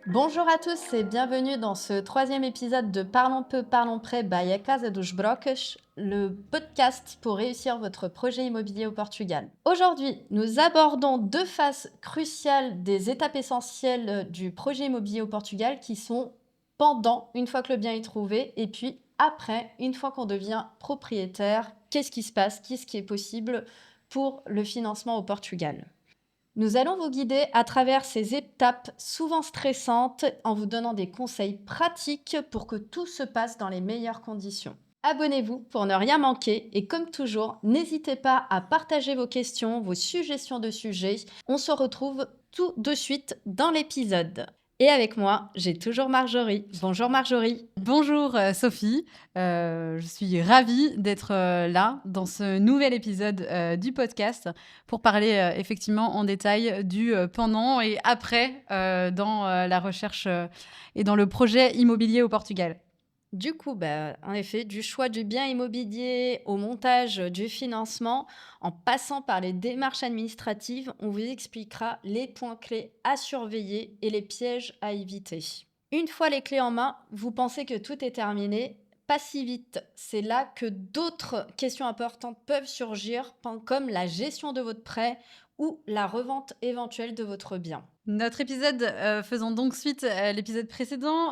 Bonjour à tous et bienvenue dans ce troisième épisode de Parlons peu, parlons prêt by A Casa dos Brocas, le podcast pour réussir votre projet immobilier au Portugal. Aujourd'hui, nous abordons deux phases cruciales des étapes essentielles du projet immobilier au Portugal qui sont pendant, une fois que le bien est trouvé, et puis après, une fois qu'on devient propriétaire, qu'est-ce qui se passe, qu'est-ce qui est possible pour le financement au Portugal. Nous allons vous guider à travers ces étapes souvent stressantes en vous donnant des conseils pratiques pour que tout se passe dans les meilleures conditions. Abonnez-vous pour ne rien manquer et comme toujours, n'hésitez pas à partager vos questions, vos suggestions de sujets. On se retrouve tout de suite dans l'épisode. Et avec moi, j'ai toujours Marjorie. Bonjour Marjorie. Bonjour Sophie. Je suis ravie d'être là dans ce nouvel épisode du podcast pour parler effectivement en détail du pendant et après dans la recherche et dans le projet immobilier au Portugal. Du coup, en effet, du choix du bien immobilier au montage du financement, en passant par les démarches administratives, on vous expliquera les points clés à surveiller et les pièges à éviter. Une fois les clés en main, vous pensez que tout est terminé. Pas si vite. C'est là que d'autres questions importantes peuvent surgir, comme la gestion de votre prêt ou la revente éventuelle de votre bien. Notre épisode faisant donc suite à l'épisode précédent,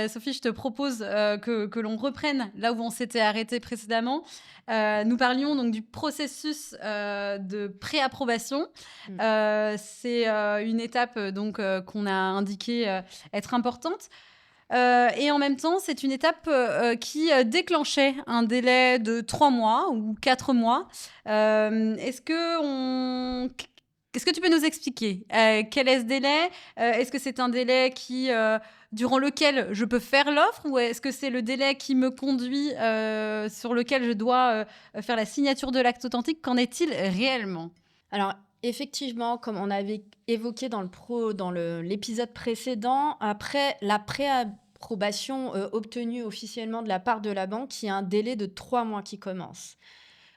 Sophie, je te propose que l'on reprenne là où on s'était arrêté précédemment. Nous parlions donc du processus de préapprobation. Mm. C'est une étape donc qu'on a indiqué être importante. Et en même temps, c'est une étape qui déclenchait un délai de 3 mois ou 4 mois. Est-ce que tu peux nous expliquer quel est ce délai? Est-ce que c'est un délai durant lequel je peux faire l'offre ou est-ce que c'est le délai qui me conduit, sur lequel je dois faire la signature de l'acte authentique? Qu'en est-il réellement? Alors, effectivement, comme on avait évoqué dans l'épisode précédent, après la préapprobation obtenue officiellement de la part de la banque, il y a un délai de 3 mois qui commence.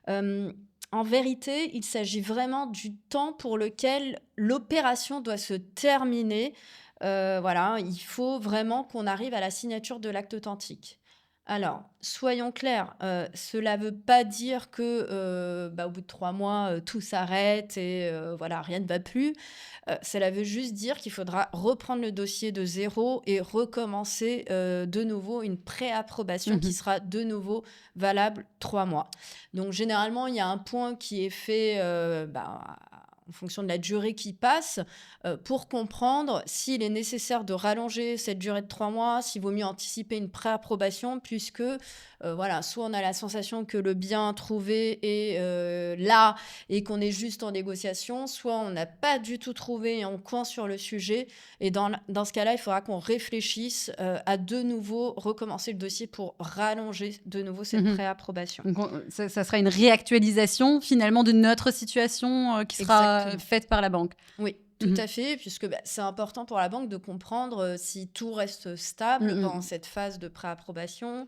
Euh, En vérité, il s'agit vraiment du temps pour lequel l'opération doit se terminer. Voilà, il faut vraiment qu'on arrive à la signature de l'acte authentique. Alors, soyons clairs, cela ne veut pas dire que, au bout de 3 mois, tout s'arrête et voilà, rien ne va plus. Cela veut juste dire qu'il faudra reprendre le dossier de zéro et recommencer, de nouveau une préapprobation qui Mhm. sera de nouveau valable 3 mois. Donc généralement, il y a un point qui est fait, en fonction de la durée qui passe, pour comprendre s'il est nécessaire de rallonger cette durée de 3 mois, s'il vaut mieux anticiper une préapprobation puisque, voilà, soit on a la sensation que le bien trouvé est, là et qu'on est juste en négociation, soit on n'a pas du tout trouvé et on coince sur le sujet et dans ce cas-là, il faudra qu'on réfléchisse, à de nouveau recommencer le dossier pour rallonger de nouveau cette Mhm. préapprobation. Donc, ça sera une réactualisation finalement de notre situation qui sera Exactement. faite par la banque. Oui, tout Mhm. à fait, puisque c'est important pour la banque de comprendre si tout reste stable dans Mhm. cette phase de préapprobation,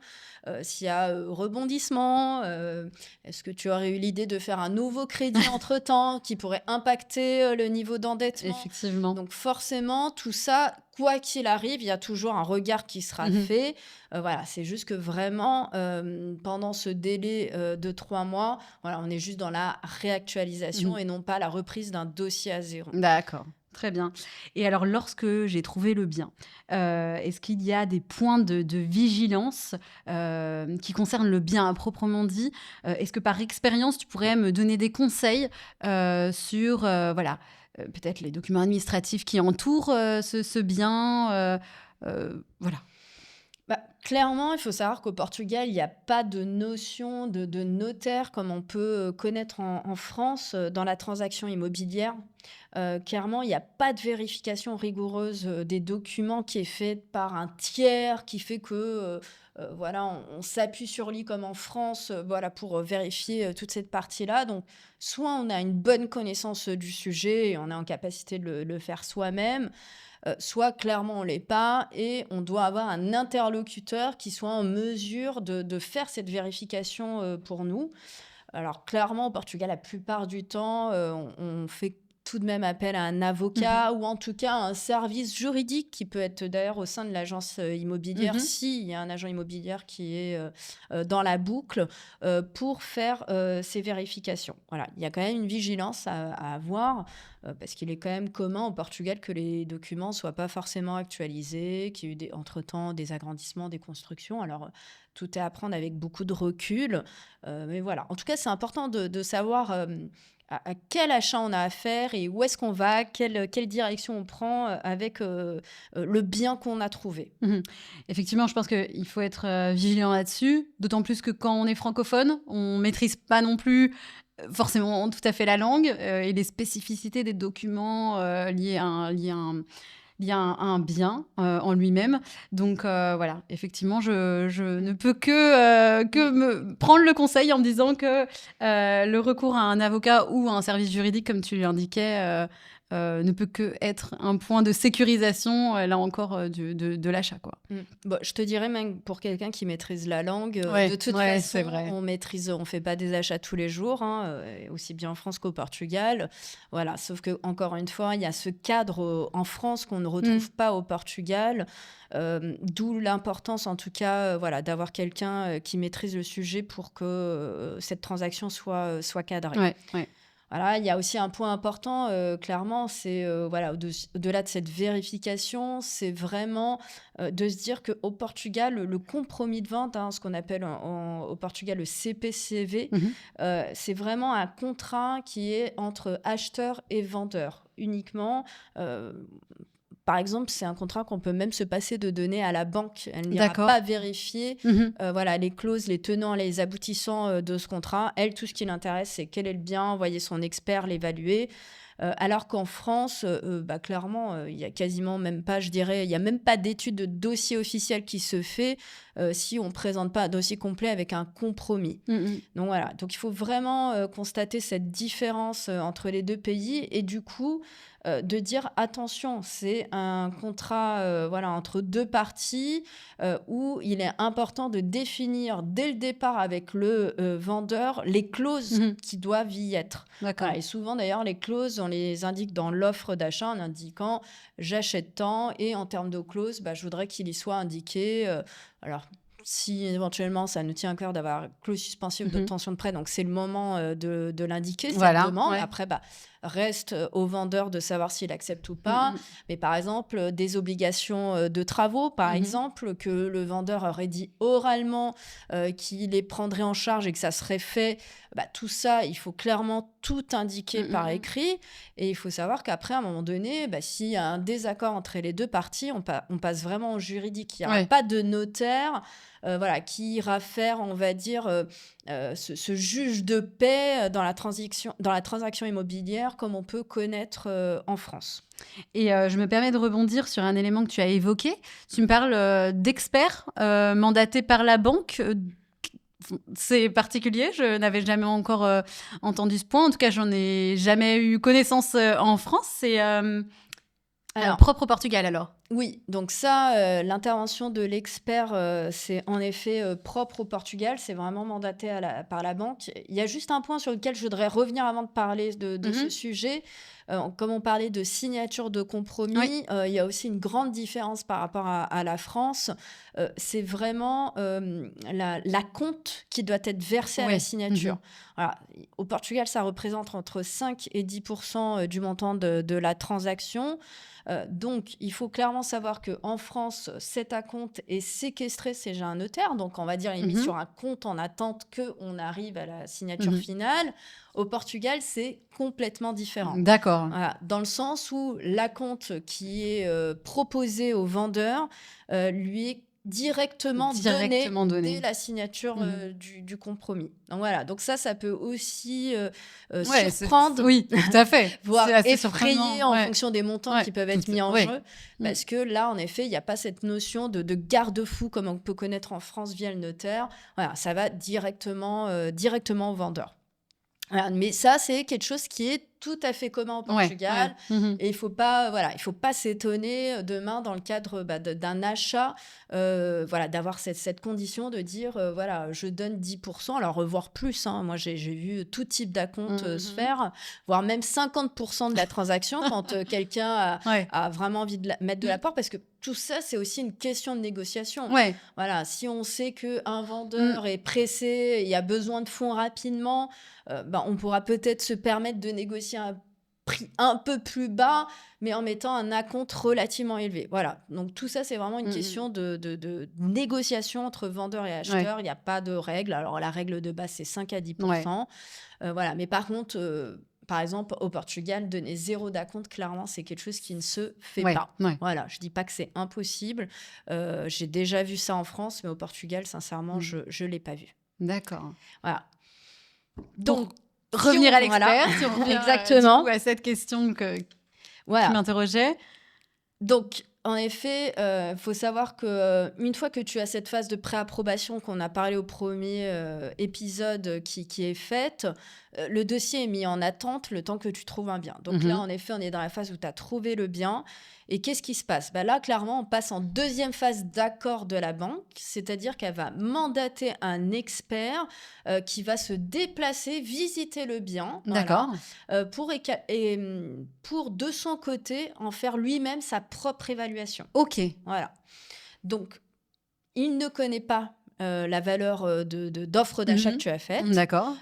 s'il y a rebondissement, est-ce que tu aurais eu l'idée de faire un nouveau crédit entre-temps qui pourrait impacter le niveau d'endettement. Effectivement. Donc forcément, tout ça, quoi qu'il arrive, il y a toujours un regard qui sera Mhm. fait. Voilà, c'est juste que vraiment, pendant ce délai de 3 mois, voilà, on est juste dans la réactualisation Mhm. et non pas la reprise d'un dossier à zéro. D'accord. Très bien. Et alors, lorsque j'ai trouvé le bien, est-ce qu'il y a des points de vigilance qui concernent le bien à proprement dit? Est-ce que par expérience, tu pourrais me donner des conseils sur voilà, peut-être les documents administratifs qui entourent ce bien voilà. Clairement, il faut savoir qu'au Portugal, il n'y a pas de notion de notaire comme on peut connaître en France dans la transaction immobilière. Clairement, il n'y a pas de vérification rigoureuse des documents qui est faite par un tiers qui fait que voilà, on s'appuie sur lui comme en France voilà, pour vérifier toute cette partie-là. Donc, soit on a une bonne connaissance du sujet et on est en capacité de le faire soi-même, soit clairement on l'est pas et on doit avoir un interlocuteur qui soit en mesure de faire cette vérification pour nous. Alors clairement, au Portugal, la plupart du temps, on fait tout de même appel à un avocat ou en tout cas un service juridique qui peut être d'ailleurs au sein de l'agence immobilière s'il y a un agent immobilier qui est dans la boucle pour faire ces vérifications. Voilà, il y a quand même une vigilance à avoir parce qu'il est quand même commun au Portugal que les documents ne soient pas forcément actualisés, qu'il y ait eu entre-temps des agrandissements, des constructions. Alors, tout est à prendre avec beaucoup de recul. Mais voilà, en tout cas, c'est important de savoir à quel achat on a affaire et où est-ce qu'on va, quelle direction on prend avec le bien qu'on a trouvé. Effectivement, je pense qu'il faut être vigilant là-dessus, d'autant plus que quand on est francophone, on ne maîtrise pas non plus forcément tout à fait la langue et les spécificités des documents liés à un bien en lui-même. Donc voilà, effectivement, je ne peux que me prendre le conseil en me disant que le recours à un avocat ou à un service juridique, comme tu l'indiquais, ne peut que être un point de sécurisation, là encore, de l'achat, quoi. Bon, je te dirais même pour quelqu'un qui maîtrise la langue, Ouais, de toute ouais, façon, c'est vrai. on fait pas des achats tous les jours, hein, aussi bien en France qu'au Portugal. Voilà, sauf que encore une fois, il y a ce cadre en France qu'on ne retrouve pas au Portugal, d'où l'importance en tout cas, voilà, d'avoir quelqu'un qui maîtrise le sujet pour que cette transaction soit cadrée. Ouais. Voilà, il y a aussi un point important, clairement, c'est voilà, au-delà de cette vérification, c'est vraiment de se dire qu'au Portugal, le compromis de vente, hein, ce qu'on appelle au Portugal le CPCV, c'est vraiment un contrat qui est entre acheteur et vendeur uniquement. Par exemple, c'est un contrat qu'on peut même se passer de donner à la banque. Elle n'ira D'accord. pas vérifier voilà, les clauses, les tenants, les aboutissants de ce contrat. Elle, tout ce qui l'intéresse, c'est quel est le bien, envoyer son expert, l'évaluer. Alors qu'en France, clairement, il y a quasiment même pas, je dirais, il n'y a même pas d'étude de dossier officiel qui se fait si on ne présente pas un dossier complet avec un compromis. Donc voilà, donc il faut vraiment constater cette différence entre les deux pays et du coup, de dire attention, c'est un contrat voilà, entre deux parties où il est important de définir dès le départ avec le vendeur les clauses qui doivent y être. D'accord. Voilà, et souvent d'ailleurs les clauses, on les indique dans l'offre d'achat en indiquant j'achète tant et en termes de clauses, je voudrais qu'il y soit indiqué. Alors si éventuellement ça nous tient à cœur d'avoir clause suspensive d'obtention de prêt, donc c'est le moment de l'indiquer, cette demande. Ouais. Après, reste au vendeur de savoir s'il accepte ou pas. Mais par exemple, des obligations de travaux, par exemple, que le vendeur aurait dit oralement qu'il les prendrait en charge et que ça serait fait, tout ça, il faut clairement tout indiquer par écrit. Et il faut savoir qu'après, à un moment donné, s'il y a un désaccord entre les deux parties, on passe vraiment au juridique. Il n'y aura pas de notaire voilà, qui ira faire, on va dire, ce juge de paix dans la transaction immobilière comme on peut connaître en France. Et je me permets de rebondir sur un élément que tu as évoqué. Tu me parles d'experts mandatés par la banque. C'est particulier, je n'avais jamais encore entendu ce point. En tout cas, j'en ai jamais eu connaissance en France. C'est propre au Portugal alors. Oui, donc ça, l'intervention de l'expert, c'est en effet propre au Portugal, c'est vraiment mandaté par la banque. Il y a juste un point sur lequel je voudrais revenir avant de parler de ce sujet. Comme on parlait de signature de compromis, il y a aussi une grande différence par rapport à la France. C'est vraiment l'acompte qui doit être versé à la signature. Voilà. Au Portugal, ça représente entre 5 et 10% du montant de la transaction. Donc, il faut clairement savoir qu'en France, cet acompte est séquestré chez un notaire. Donc, on va dire, il est mis sur un compte en attente qu'on arrive à la signature finale. Au Portugal, c'est complètement différent. D'accord. Voilà, dans le sens où l'acompte qui est proposé au vendeur lui est directement donné dès la signature du compromis. Donc voilà, donc ça peut aussi surprendre, oui, tout à fait, voire effrayer en fonction des montants qui peuvent être mis en jeu, parce que là, en effet, il n'y a pas cette notion de garde-fou comme on peut connaître en France via le notaire. Voilà, ça va directement au vendeur. Voilà, mais ça, c'est quelque chose qui est tout à fait commun au Ouais, Portugal. ouais. Mhm. Et il faut pas s'étonner demain dans le cadre d'un achat, voilà, d'avoir cette condition de dire, voilà, je donne 10%, alors voire plus, hein. Moi, j'ai vu tout type d'acompte se Mhm. faire, voire même 50% de la transaction quand quelqu'un Ouais. a vraiment envie de mettre de l'apport, parce que tout ça, c'est aussi une question de négociation. Ouais. Voilà, si on sait qu'un vendeur est pressé, il a besoin de fonds rapidement, on pourra peut-être se permettre de négocier un prix un peu plus bas, mais en mettant un acompte relativement élevé. Voilà, donc tout ça, c'est vraiment une question de négociation entre vendeur et acheteur. Ouais. Il n'y a pas de règle. Alors, la règle de base, c'est 5 à 10%. Ouais. Voilà, mais par contre, par exemple, au Portugal, donner 0 d'acompte, clairement, c'est quelque chose qui ne se fait Ouais. pas. Ouais. Voilà, je dis pas que c'est impossible. J'ai déjà vu ça en France, mais au Portugal, sincèrement, je ne l'ai pas vu. D'accord. Voilà. Donc, si revenir on- à l'expert, voilà. si on revient Exactement. du coup, à cette question qui Voilà. m'interrogeait. Donc, en effet, faut savoir que une fois que tu as cette phase de préapprobation qu'on a parlé au premier épisode qui est faite, le dossier est mis en attente le temps que tu trouves un bien. Donc là, en effet, on est dans la phase où tu as trouvé le bien. Et qu'est-ce qui se passe? Là, clairement, on passe en deuxième phase d'accord de la banque, c'est-à-dire qu'elle va mandater un expert qui va se déplacer, visiter le bien, D'accord. pour de son côté en faire lui-même sa propre évaluation. Ok. Voilà. Donc, il ne connaît pas la valeur d'offre d'achat que tu as faite. D'accord.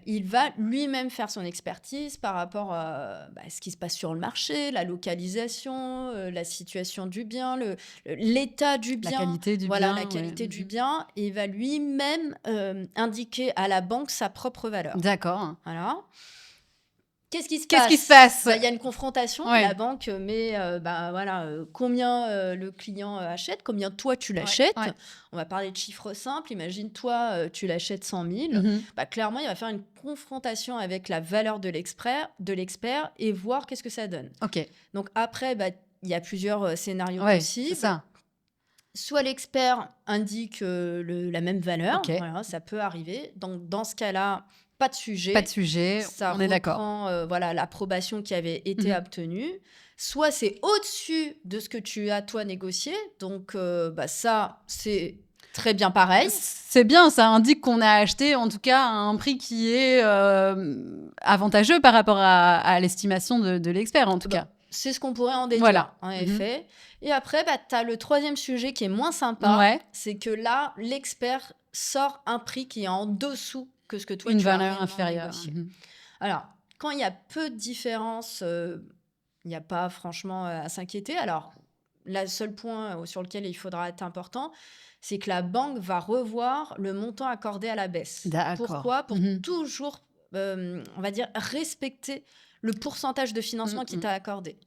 Il va lui-même faire son expertise par rapport à ce qui se passe sur le marché, la localisation, la situation du bien, l'état du bien. La qualité du voilà, bien. la qualité Ouais. du bien. Et il va lui-même indiquer à la banque sa propre valeur. D'accord. Voilà. Qu'est-ce qui se passe? Il y a une confrontation. Ouais. La banque met combien le client achète, combien toi tu l'achètes. Ouais. On va parler de chiffres simples. Imagine, toi, tu l'achètes 100 000. Clairement, il va faire une confrontation avec la valeur de l'expert et voir qu'est-ce que ça donne. Ok. Donc après, il y a plusieurs scénarios Ouais, possibles. c'est ça. Soit l'expert indique la même valeur. Ok. Voilà, ça peut arriver. Donc, dans ce cas-là, pas de sujet. Pas de sujet, Ça on est d'accord. reprend l'approbation qui avait été obtenue. Soit c'est au-dessus de ce que tu as, toi, négocié. Donc, ça, c'est très bien pareil. C'est bien, ça indique qu'on a acheté, en tout cas, à un prix qui est avantageux par rapport à l'estimation de l'expert, en tout cas. C'est ce qu'on pourrait en déduire, Voilà. en effet. Et après, tu as le troisième sujet qui est moins sympa. Ouais. C'est que là, l'expert sort un prix qui est en dessous que ce que toi, Une tu as valeur réellement inférieure. négocié. Alors, quand il y a peu de différence, il n'y a pas franchement à s'inquiéter. Alors, le seul point sur lequel il faudra être important, c'est que la banque va revoir le montant accordé à la baisse. D'accord. Pourquoi? Pour toujours, on va dire, respecter le pourcentage de financement qui t'a accordé.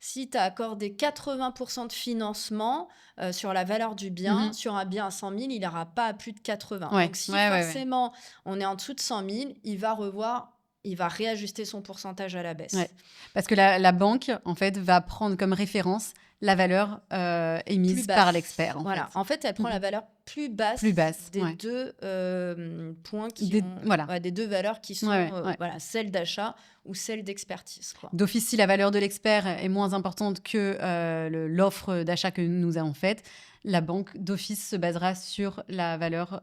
Si tu as accordé 80% de financement sur la valeur du bien, sur un bien à 100 000, il n'aura pas à plus de 80. Ouais. Donc, si forcément on est en dessous de 100 000, il va réajuster son pourcentage à la baisse. Ouais. Parce que la banque, en fait, va prendre comme référence la valeur émise par l'expert. En fait, elle prend la valeur plus basse des deux points des deux valeurs qui sont celle d'achat ou celle d'expertise. D'office, si la valeur de l'expert est moins importante que l'offre d'achat que nous avons faite, la banque d'office se basera sur la valeur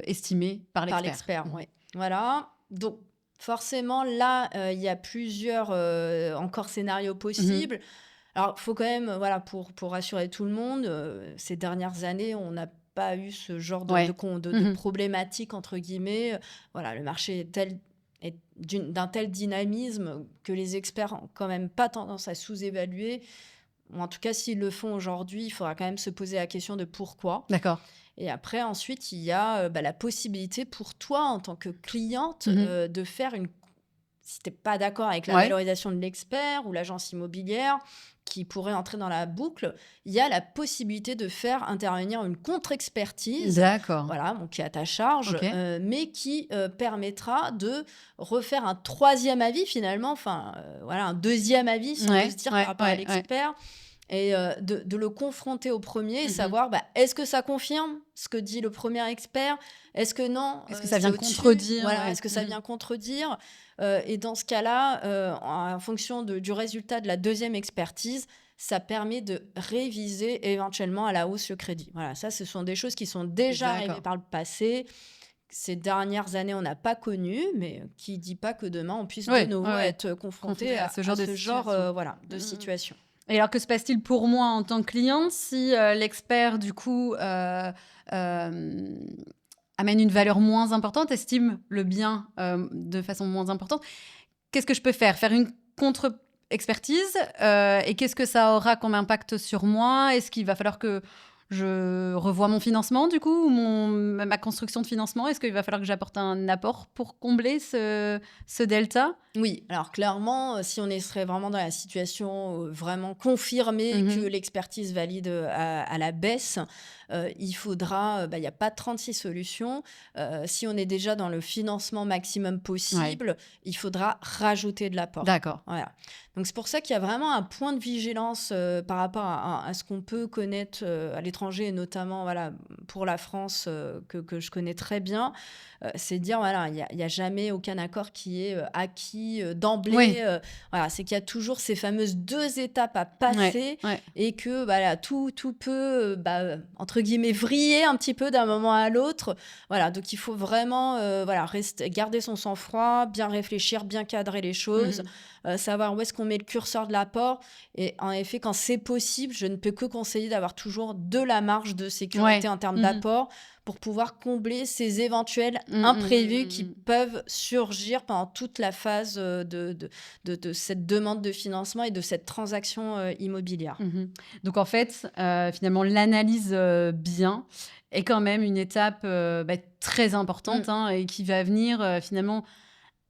estimée par l'expert. Voilà. Donc, forcément, là, il y a plusieurs encore scénarios possibles. Alors, il faut quand même, pour rassurer tout le monde, ces dernières années, on n'a pas eu ce genre de problématique, entre guillemets. Le marché est d'un tel dynamisme que les experts n'ont quand même pas tendance à sous-évaluer. Ou en tout cas, s'ils le font aujourd'hui, il faudra quand même se poser la question de pourquoi. D'accord. Et après, ensuite, il y a la possibilité pour toi, en tant que cliente, de faire si tu n'es pas d'accord avec la valorisation de l'expert ou l'agence immobilière qui pourrait entrer dans la boucle, il y a la possibilité de faire intervenir une contre-expertise. D'accord. Qui est à ta charge, mais qui permettra de refaire un troisième avis finalement, un deuxième avis, si on peut se dire, par rapport à l'expert. et de le confronter au premier et Mhm. savoir est-ce que ça confirme ce que dit le premier expert? Est-ce que non, Est-ce que ça c'est vient au-dessus? contredire? Voilà, Ouais. est-ce que ça Mhm. vient contredire? Et dans ce cas-là, en fonction du résultat de la deuxième expertise, ça permet de réviser éventuellement à la hausse le crédit. Voilà, ça, ce sont des choses qui sont déjà arrivées D'accord. par le passé. Ces dernières années, on n'a pas connu, mais qui dit pas que demain, on puisse de Ouais, nouveau ouais. être Confronté confronté à ce genre de ce genre situation. de Mhm. situation. Et alors, que se passe-t-il pour moi en tant que client si l'expert, du coup, euh, amène une valeur moins importante, estime le bien de façon moins importante? Qu'est-ce que je peux faire? Faire une contre-expertise et qu'est-ce que ça aura comme impact sur moi? Est-ce qu'il va falloir que je revoie mon financement, du coup, ou ma construction de financement? Est-ce qu'il va falloir que j'apporte un apport pour combler ce delta? Oui, alors clairement, si on serait vraiment dans la situation vraiment confirmée que Mhm. l'expertise valide à la baisse, il faudra, il n'y a pas 36 solutions. Si on est déjà dans le financement maximum Ouais, possible, il faudra rajouter de l'apport. d'accord. Voilà. Donc c'est pour ça qu'il y a vraiment un point de vigilance par rapport à ce qu'on peut connaître à l'étranger, et notamment voilà, pour la France que je connais très bien. C'est de dire, voilà, il y a jamais aucun accord qui est acquis d'emblée. Oui, Voilà, c'est qu'il y a toujours ces fameuses 2 étapes à ouais, passer ouais. et que voilà, tout peut, entre guillemets, vriller un petit peu d'un moment à l'autre. Voilà, donc il faut vraiment voilà, garder son sang-froid, bien réfléchir, bien cadrer les choses, Mhm. savoir où est-ce qu'on met le curseur de l'apport. Et en effet, quand c'est possible, je ne peux que conseiller d'avoir toujours de la marge de sécurité Ouais. en termes Mhm. d'apport pour pouvoir combler ces éventuels Mm, mm, imprévus mm, qui mm. peuvent surgir pendant toute la phase de cette demande de financement et de cette transaction immobilière. Mhm. Donc en fait, finalement, l'analyse bien est quand même une étape très importante Mm. et qui va venir finalement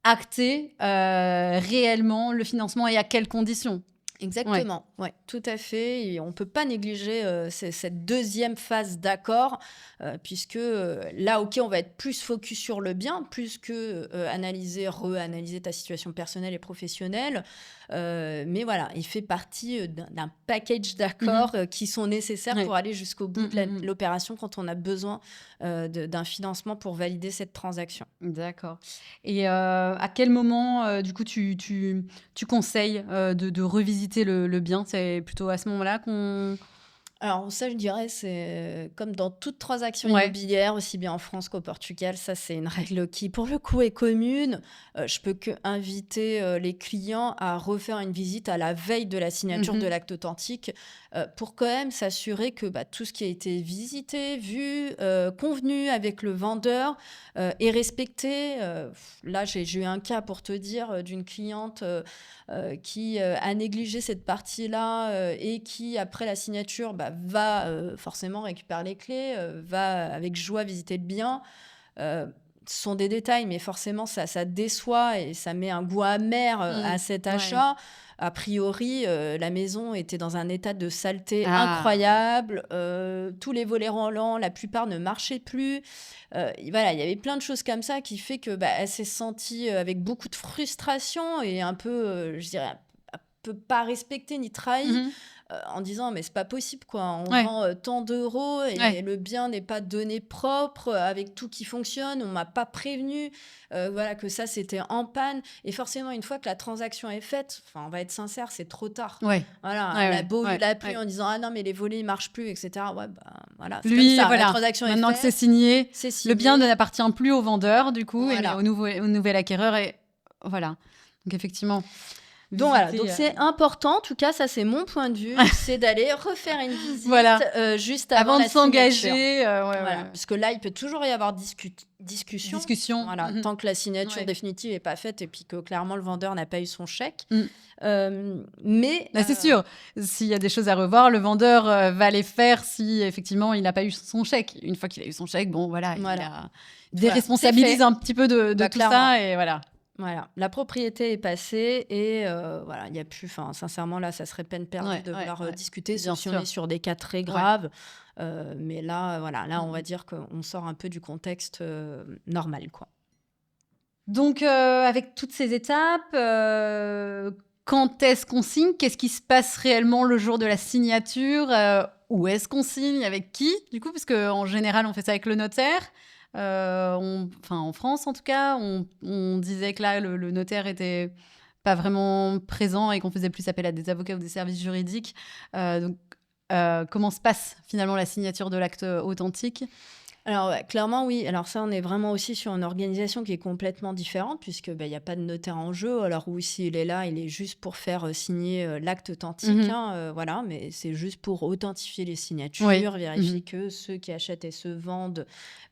acter réellement le financement et à quelles conditions. Ouais. Exactement, ouais, tout à fait. Et on ne peut pas négliger cette deuxième phase d'accord, puisque là, ok, on va être plus focus sur le bien, plus que analyser, reanalyser ta situation personnelle et professionnelle. Mais voilà, il fait partie d'un package d'accords Mhm. qui sont nécessaires Ouais. pour aller jusqu'au Mm, bout de mm, mm. l'opération quand on a besoin d'un financement pour valider cette transaction. D'accord. Et à quel moment, du coup, tu conseilles de revisiter le bien? C'est plutôt à ce moment-là qu'on... Alors ça, je dirais, c'est comme dans toute transaction Ouais. immobilière, aussi bien en France qu'au Portugal, ça c'est une règle qui, pour le coup, est commune. Je peux que inviter les clients à refaire une visite à la veille de la signature de Mhm. l'acte authentique pour quand même s'assurer que tout ce qui a été visité, vu, convenu avec le vendeur est respecté. Là, j'ai eu un cas pour te dire d'une cliente qui a négligé cette partie-là et qui, après la signature, va forcément récupérer les clés, va avec joie visiter le bien. Ce sont des détails, mais forcément, ça déçoit et ça met un goût amer à Mm. cet Ouais. achat. A priori, la maison était dans un état de saleté Ah. incroyable. Tous les volets roulants, la plupart ne marchaient plus. Voilà, il y avait plein de choses comme ça qui fait que elle s'est sentie avec beaucoup de frustration et un peu, je dirais, un peu pas respectée ni trahie Mhm. en disant mais c'est pas possible quoi, on Ouais. vend tant d'euros et Ouais. le bien n'est pas donné propre avec tout qui fonctionne, on m'a pas prévenu voilà que ça c'était en panne et forcément une fois que la transaction est faite, enfin on va être sincère, c'est trop tard. Ouais. Voilà, Ouais, elle a ouais, beau ouais, l'appeler ouais. en disant ah non mais les volets ils marchent plus etc. Ouais voilà c'est comme Lui, ça, la voilà, transaction est maintenant que c'est faite, signé, c'est le bien signé, n'appartient plus au vendeur, du coup, mais voilà. au nouvel acquéreur. Et voilà. Donc, effectivement, Donc voilà, donc visiter. c'est important, en tout cas ça c'est mon point de vue, c'est d'aller refaire une visite Voilà. juste avant Avant de la signature. s'engager, ouais, Voilà, ouais. parce que là, il peut toujours y avoir discussion. Discussion. Voilà, Mhm. tant que la signature Ouais. définitive n'est pas faite et puis que clairement le vendeur n'a pas eu son chèque. Mm. Mais Là, c'est sûr. S'il y a des choses à revoir, le vendeur va les faire si effectivement il n'a pas eu son chèque. Une fois qu'il a eu son chèque, bon, voilà, il voilà, a voilà, c'est déresponsabilise fait. un petit peu de tout Clairement. ça et voilà. Voilà, la propriété est passée et voilà, il y a plus. Enfin, sincèrement, là, ça serait peine perdue Ouais, de ouais, vouloir ouais. discuter, Bien sauf si on est sûr. sur des cas très Ouais. graves. Mais là, voilà, là, on va Mm. dire qu'on sort un peu du contexte normal, quoi. Donc, avec toutes ces étapes, quand est-ce qu'on signe? Qu'est-ce qui se passe réellement le jour de la signature? Où est-ce qu'on signe? Avec qui? Du coup, parce qu'en général, on fait ça avec le notaire. Enfin, en France, en tout cas, on disait que là, le notaire était pas vraiment présent et qu'on faisait plus appel à des avocats ou des services juridiques. Donc, comment se passe finalement la signature de l'acte authentique? Alors, ouais, clairement, oui. Alors ça, on est vraiment aussi sur une organisation qui est complètement différente puisque, bah, il y a pas de notaire en jeu. Alors oui, s'il est là, il est juste pour faire, signer, l'acte authentique, Mhm. hein, voilà, mais c'est juste pour authentifier les Oui. signatures, vérifier Mhm. que ceux qui achètent et se vendent,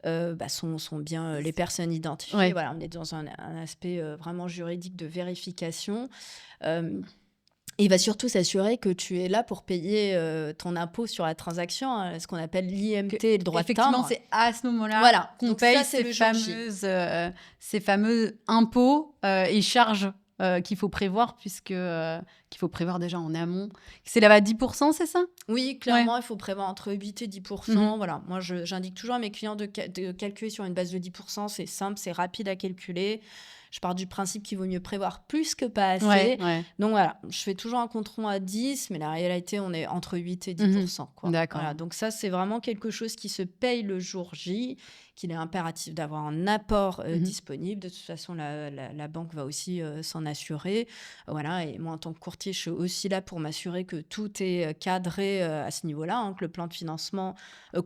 bah, sont bien, les personnes identifiées. Ouais. Voilà, on est dans un aspect, vraiment juridique de vérification. Hem Et il va surtout s'assurer que tu es là pour payer, ton impôt sur la transaction, hein, ce qu'on appelle Que l'IMT, le droit de effectivement, timbre. c'est à ce moment-là Voilà, qu'on donc ça, paye c'est le jour J. ces fameux impôts, et charges, qu'il faut prévoir qu'il faut prévoir déjà en amont. C'est là-bas 10 c'est ça? Oui, Ouais. clairement, il faut prévoir entre 8 et 10. Mmh. Voilà, moi, j'indique toujours à mes clients de calculer sur une base de 10. C'est simple, c'est rapide à calculer. Je pars du principe qu'il vaut mieux prévoir plus que pas Ouais, assez. ouais. Donc voilà, je fais toujours un compte rond à 10, mais la réalité, on est entre 8 et 10, Mmh. quoi. D'accord. Voilà, donc ça, c'est vraiment quelque chose qui se paye le jour J, qu'il est impératif d'avoir un apport Mmh. disponible. De toute façon, la banque va aussi s'en assurer. Voilà, et moi, en tant que courtier, je suis aussi là pour m'assurer que tout est cadré à ce niveau-là, hein, que le plan de financement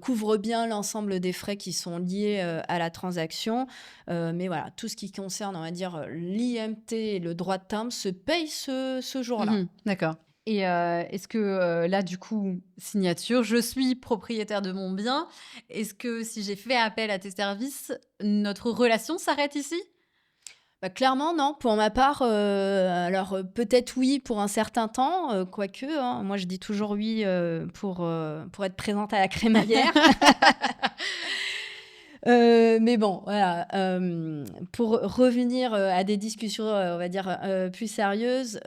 couvre bien l'ensemble des frais qui sont liés à la transaction. Mais voilà, tout ce qui concerne, on va dire, l'IMT et le droit de timbre se paye ce jour-là. Mmh. D'accord. Et est-ce que, là, du coup, signature, je suis propriétaire de mon bien. Est-ce que si j'ai fait appel à tes services, notre relation s'arrête ici? Bah, clairement, non. Pour ma part, alors, peut-être oui pour un certain temps, quoique, hein, moi je dis toujours oui, pour être présente à la crémaillère. Mais bon, voilà, pour revenir, à des discussions, on va dire, plus sérieuses,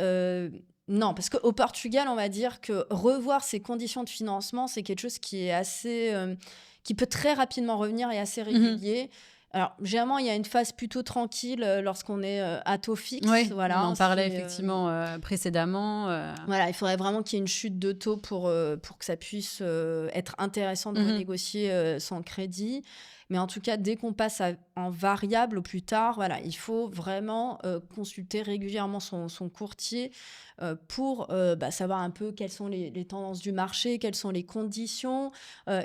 non, parce qu'au Portugal, on va dire que revoir ses conditions de financement, c'est quelque chose qui est assez, qui peut très rapidement revenir et assez Mmh. régulier. Alors, généralement, il y a une phase plutôt tranquille, lorsqu'on est, à taux fixe, Ouais, on voilà, en parlait effectivement, précédemment, voilà, il faudrait vraiment qu'il y ait une chute de taux pour que ça puisse, être intéressant de Mmh. renégocier, son crédit. Mais en tout cas, dès qu'on passe en variable au plus tard, voilà, il faut vraiment, consulter régulièrement son courtier, pour, bah, savoir un peu quelles sont les tendances du marché, quelles sont les conditions,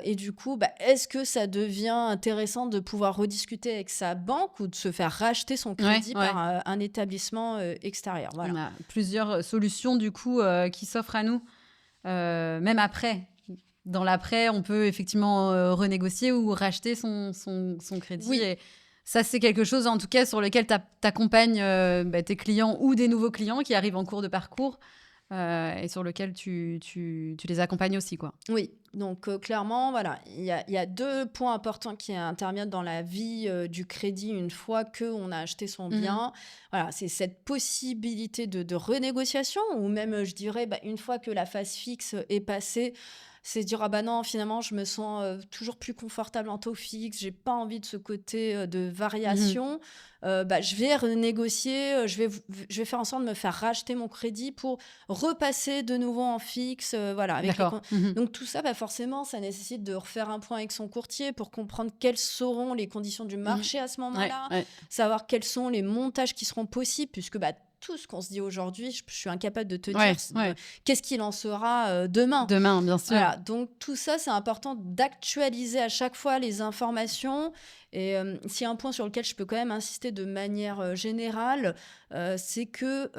et du coup, bah, est-ce que ça devient intéressant de pouvoir rediscuter avec sa banque ou de se faire racheter son Ouais, crédit ouais. par, un établissement, extérieur? On Voilà. a plusieurs solutions du coup, qui s'offrent à nous, même après. Dans l'après, on peut effectivement, renégocier ou racheter son crédit Oui. et ça, c'est quelque chose en tout cas sur lequel tu accompagnes, tes clients ou des nouveaux clients qui arrivent en cours de parcours, et sur lequel tu les accompagnes aussi, quoi. Oui, donc clairement, voilà, il y a 2 points importants qui interviennent dans la vie, du crédit une fois qu'on a acheté son Mmh. bien. Voilà, c'est cette possibilité de renégociation ou même, je dirais, bah, une fois que la phase fixe est passée, c'est se dire: «Ah bah non, finalement, je me sens, toujours plus confortable en taux fixe, j'ai pas envie de ce côté, de Mmh. variation». Bah, je vais renégocier, je vais faire en sorte de me faire racheter mon crédit pour repasser de nouveau en fixe, voilà, avec les D'accord. Mmh. donc tout ça, bah, forcément, ça nécessite de refaire un point avec son courtier pour comprendre quelles seront les conditions du Mmh. marché à ce Ouais, moment-là, ouais. savoir quels sont les montages qui seront possibles, puisque bah, tout ce qu'on se dit aujourd'hui, je suis incapable de te dire Ouais, ouais. qu'est-ce qu'il en sera demain. Demain, bien sûr. Voilà, donc tout ça, c'est important d'actualiser à chaque fois les informations. Et s'il y a un point sur lequel je peux quand même insister de manière générale, c'est que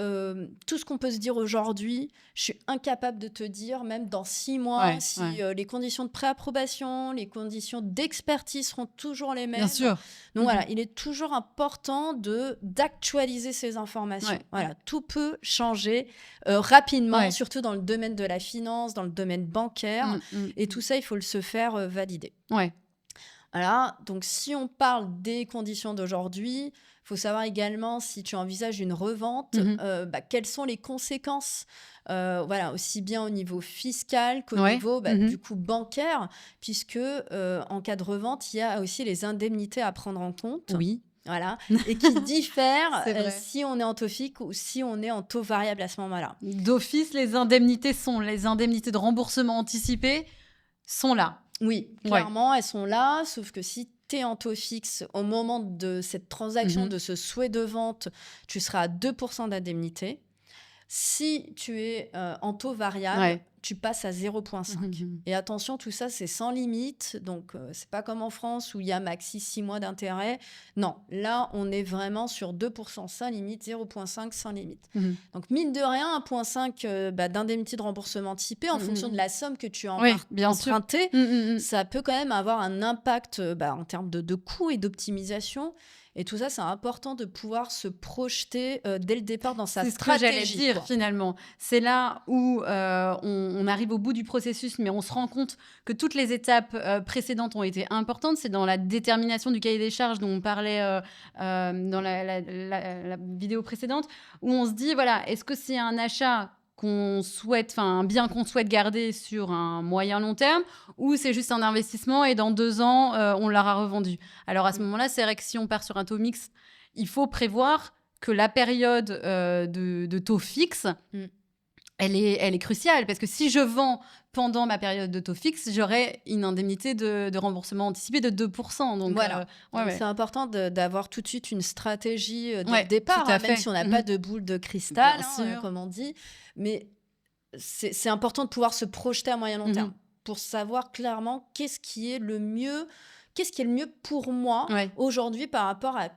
tout ce qu'on peut se dire aujourd'hui, je suis incapable de te dire, même dans 6 mois, Ouais, ouais. si les conditions de préapprobation, les conditions d'expertise seront toujours les Bien mêmes. sûr. Donc Mmh. voilà, il est toujours important d'actualiser ces informations. Ouais, ouais. Voilà, tout peut changer rapidement, Ouais. surtout dans le domaine de la finance, dans le domaine bancaire. Mmh, mmh. Et tout ça, il faut se faire valider. Ouais. Voilà, donc si on parle des conditions d'aujourd'hui, il faut savoir également si tu envisages une revente, Mmh. bah, quelles sont les conséquences, voilà, aussi bien au niveau fiscal qu'au Ouais. niveau bah, Mmh. du coup bancaire, puisque en cas de revente, il y a aussi les indemnités à prendre en compte. Oui. Voilà, et qui diffère C'est vrai. si on est en taux fixe ou si on est en taux variable à ce moment-là. D'office, les indemnités de remboursement anticipé sont là. Oui, Ouais. clairement, elles sont là, sauf que si tu es en taux fixe au moment de cette transaction, de ce souhait de vente, tu seras à 2% d'indemnité. Si tu es en taux variable, Ouais. tu passes à 0,5. Et attention, tout ça, c'est sans limite. Donc, c'est pas comme en France où il y a maxi 6 mois d'intérêt. Non, là, on est vraiment sur 2% sans limite, 0,5 sans limite. Donc, mine de rien, 1,5 d'indemnité de remboursement anticipé en fonction de la somme que tu as Oui, bien sûr. empruntée, ça peut quand même avoir un impact en termes de coûts et d'optimisation. Et tout ça, c'est important de pouvoir se projeter dès le départ dans sa C'est ce que stratégie. j'allais dire quoi. finalement. C'est là où on arrive au bout du processus, mais on se rend compte que toutes les étapes précédentes ont été importantes. C'est dans la détermination du cahier des charges dont on parlait dans la vidéo précédente, où on se dit, voilà, est-ce que c'est un achat qu'on souhaite, enfin un bien qu'on souhaite garder sur un moyen long terme, ou c'est juste un investissement et dans 2 ans, on l'aura revendu. Alors à ce moment-là, c'est vrai que si on part sur un taux mixte, il faut prévoir que la période de taux fixe, elle est cruciale. Parce que si je vends pendant ma période de taux fixe, j'aurai une indemnité de remboursement anticipé de 2%. Donc, Voilà. Donc, ouais. c'est important d'avoir tout de suite une stratégie dès Ouais, le départ, tout à même fait. si on n'a pas de boule de cristal, Bien sûr. comme on dit. Mais c'est important de pouvoir se projeter à moyen long terme pour savoir clairement qu'est-ce qui est le mieux pour moi Ouais. aujourd'hui par rapport à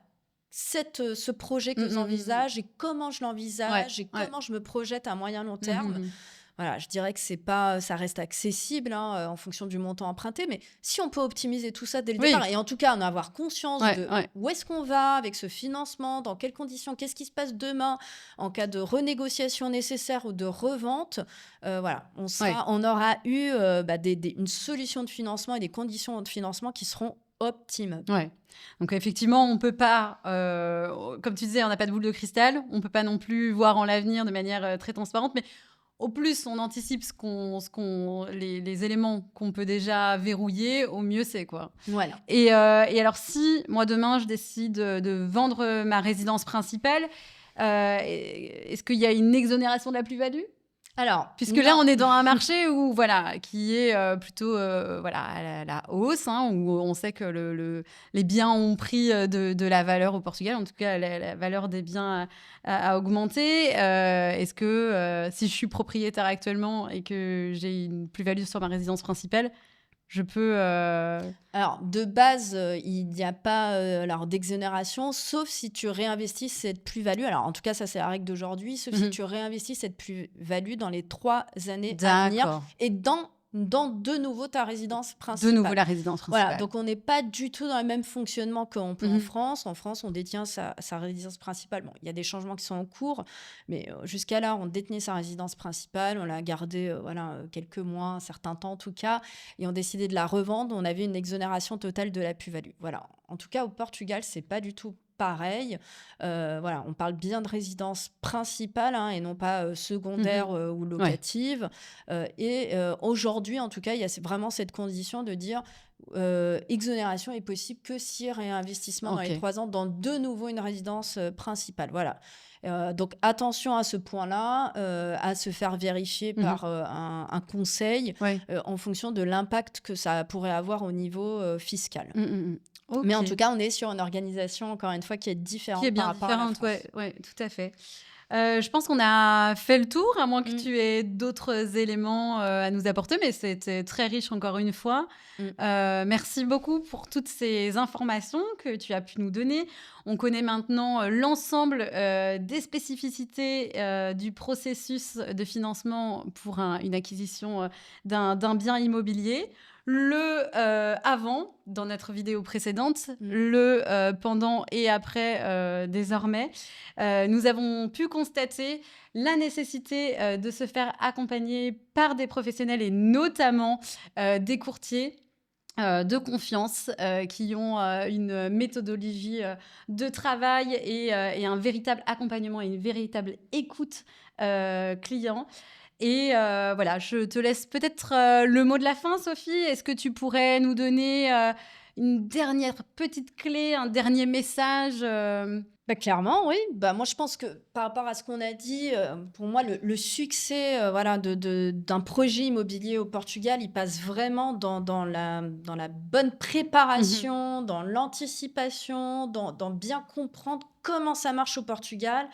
ce projet que j'envisage et comment je l'envisage et comment je me projette à moyen long terme. Voilà, je dirais que ça reste accessible en fonction du montant emprunté, mais si on peut optimiser tout ça dès le départ et en tout cas en avoir conscience de où est-ce qu'on va avec ce financement, dans quelles conditions, qu'est-ce qui se passe demain en cas de renégociation nécessaire ou de revente, voilà, on aura eu une solution de financement et des conditions de financement qui seront optimes. Ouais. Donc effectivement, on peut pas, comme tu disais, on n'a pas de boule de cristal, on peut pas non plus voir en l'avenir de manière très transparente, mais au plus on anticipe les éléments qu'on peut déjà verrouiller, au mieux c'est quoi. Voilà. Et alors si moi demain je décide de vendre ma résidence principale, est-ce qu'il y a une exonération de la plus-value ? Alors, puisque là, on est dans un marché où, voilà, qui est plutôt à la hausse, où on sait que les biens ont pris de la valeur au Portugal. En tout cas, la valeur des biens a augmenté. Est-ce que si je suis propriétaire actuellement et que j'ai une plus-value sur ma résidence principale, je peux... Alors, de base, il n'y a pas d'exonération, sauf si tu réinvestis cette plus-value. Alors, en tout cas, ça, c'est la règle d'aujourd'hui. Sauf si tu réinvestis cette plus-value dans les 3 années à venir et dans de nouveau ta résidence principale. De nouveau la résidence principale. Voilà, donc on n'est pas du tout dans le même fonctionnement qu'on peut en France. En France, on détient sa résidence principale. Bon, il y a des changements qui sont en cours, mais jusqu'à là, on détenait sa résidence principale. On l'a gardée quelques mois, un certain temps en tout cas, et on décidait de la revendre. On avait une exonération totale de la plus-value. Voilà. En tout cas, au Portugal, c'est pas du tout pareil. Voilà, on parle bien de résidence principale et non pas secondaire ou locative. Et aujourd'hui, en tout cas, il y a vraiment cette condition de dire exonération est possible que si réinvestissement dans les 3 ans dans de nouveau une résidence principale. Voilà. Donc attention à ce point-là, à se faire vérifier par un conseil en fonction de l'impact que ça pourrait avoir au niveau fiscal. Okay. Mais en tout cas, on est sur une organisation, encore une fois, qui est différente. Qui est bien par rapport à la France. ouais, tout à fait. Je pense qu'on a fait le tour, à moins que tu aies d'autres éléments à nous apporter, mais c'était très riche encore une fois. Merci beaucoup pour toutes ces informations que tu as pu nous donner. On connaît maintenant l'ensemble des spécificités du processus de financement pour une acquisition d'un bien immobilier. Le avant, dans notre vidéo précédente, le pendant et après désormais. Nous avons pu constater la nécessité de se faire accompagner par des professionnels et notamment des courtiers de confiance qui ont une méthodologie de travail et un véritable accompagnement et une véritable écoute client. Et voilà, je te laisse peut-être le mot de la fin, Sophie. Est-ce que tu pourrais nous donner une dernière petite clé, un dernier message Clairement, oui. Moi, je pense que par rapport à ce qu'on a dit, pour moi, le succès, voilà, d'un projet immobilier au Portugal, il passe vraiment dans la bonne Mhm. préparation, dans l'anticipation, dans bien comprendre comment ça marche au Portugal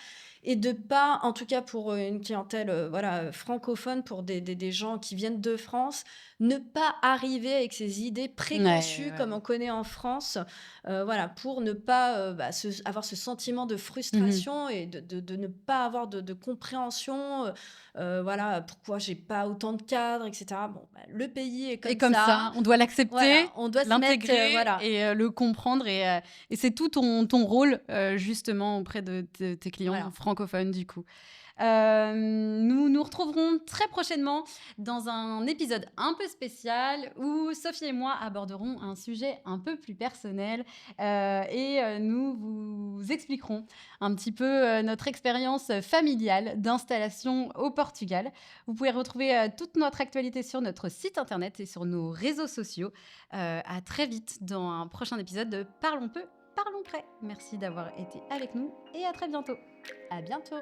et de pas, en tout cas pour, une clientèle, voilà, francophone, pour des gens qui viennent de France, ne pas arriver avec ces idées Ouais, préconçues comme on ouais. connaît en France. Voilà, pour ne pas, avoir ce sentiment de Mhm. frustration et de ne pas avoir de compréhension, voilà, pourquoi j'ai pas autant de cadres et cetera. Bon, le pays est Et comme comme ça, ça, on doit voilà, l'accepter, on doit se mettre, l'intégrer voilà, et le comprendre et c'est tout ton rôle, justement auprès de tes clients voilà. francophones, du coup. Nous nous retrouverons très prochainement dans un épisode un peu spécial où Sophie et moi aborderons un sujet un peu plus personnel nous vous expliquerons un petit peu notre expérience familiale d'installation au Portugal. Vous pouvez retrouver toute notre actualité sur notre site internet et sur nos réseaux sociaux. À très vite dans un prochain épisode de Parlons peu, parlons prêt. Merci d'avoir été avec nous et à très bientôt. À bientôt.